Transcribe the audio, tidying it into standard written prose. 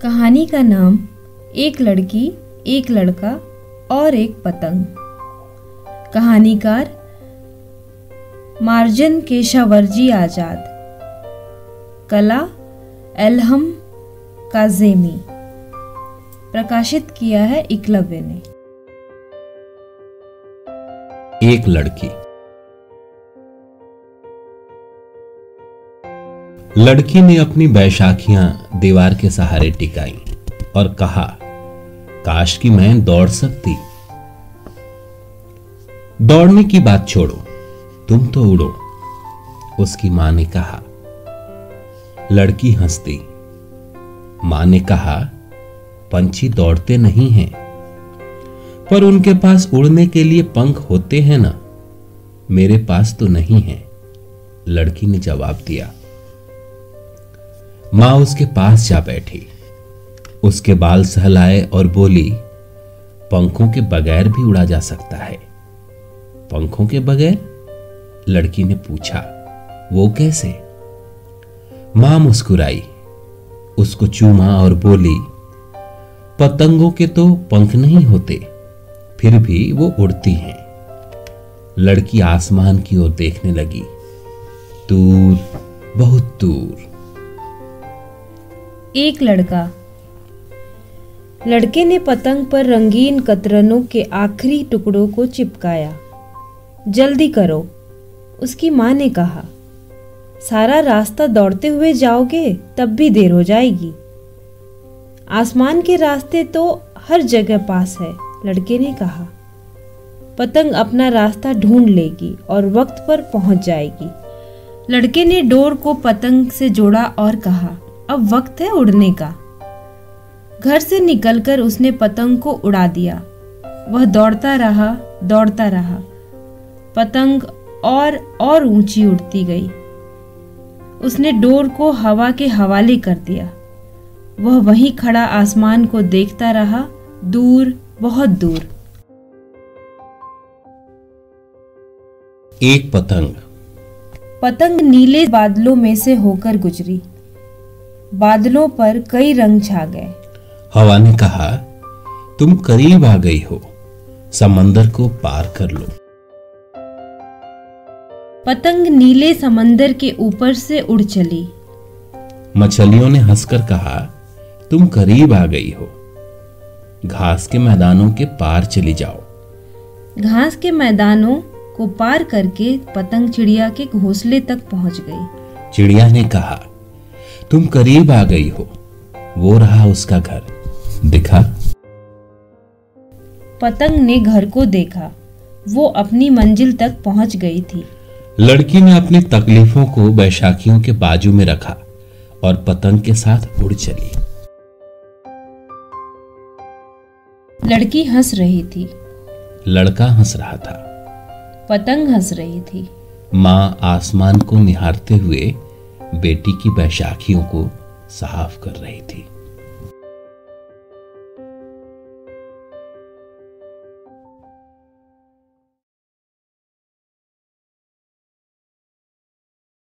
कहानी का नाम एक लड़की, एक लड़का और एक पतंग। कहानीकार मार्जन केशावरजी आजाद। कला एल्हम काज़ेमी। प्रकाशित किया है एकलव्य ने। एक लड़की। लड़की ने अपनी बैशाखियां दीवार के सहारे टिकाई और कहा, काश कि मैं दौड़ सकती। दौड़ने की बात छोड़ो, तुम तो उड़ो, उसकी मां ने कहा। लड़की हंसती। मां ने कहा, पंछी दौड़ते नहीं हैं, पर उनके पास उड़ने के लिए पंख होते हैं ना। मेरे पास तो नहीं है, लड़की ने जवाब दिया। मां उसके पास जा बैठी, उसके बाल सहलाए और बोली, पंखों के बगैर भी उड़ा जा सकता है। पंखों के बगैर? लड़की ने पूछा, वो कैसे? मां मुस्कुराई, उसको चूमा और बोली, पतंगों के तो पंख नहीं होते, फिर भी वो उड़ती हैं। लड़की आसमान की ओर देखने लगी, दूर, बहुत दूर। एक लड़का। लड़के ने पतंग पर रंगीन कतरनों के आखिरी टुकड़ों को चिपकाया। जल्दी करो, उसकी मां ने कहा। सारा रास्ता दौड़ते हुए जाओगे तब भी देर हो जाएगी। आसमान के रास्ते तो हर जगह पास है, लड़के ने कहा। पतंग अपना रास्ता ढूंढ लेगी और वक्त पर पहुंच जाएगी। लड़के ने डोर को पतंग से जोड़ा और कहा, अब वक्त है उड़ने का। घर से निकलकर उसने पतंग को उड़ा दिया। वह दौड़ता रहा, दौड़ता रहा। पतंग और ऊंची उड़ती गई। उसने डोर को हवा के हवाले कर दिया। वह वहीं खड़ा आसमान को देखता रहा, दूर, बहुत दूर। एक पतंग। पतंग नीले बादलों में से होकर गुजरी। बादलों पर कई रंग छा गए। हवा ने कहा, तुम करीब आ गई हो, समंदर को पार कर लो। पतंग नीले समंदर के ऊपर से उड़ चली। मछलियों ने हंसकर कहा, तुम करीब आ गई हो, घास के मैदानों के पार चली जाओ। घास के मैदानों को पार करके पतंग चिड़िया के घोंसले तक पहुंच गई। चिड़िया ने कहा, तुम करीब आ गई हो, वो रहा उसका घर, दिखा? पतंग ने घर को देखा। वो अपनी मंजिल तक पहुंच गई थी। लड़की ने अपनी तकलीफों को बैशाखियों के बाजू में रखा और पतंग के साथ उड़ चली। लड़की हंस रही थी। लड़का हंस रहा था। पतंग हंस रही थी। मां आसमान को निहारते हुए बेटी की बैशाखियों को साफ कर रही थी।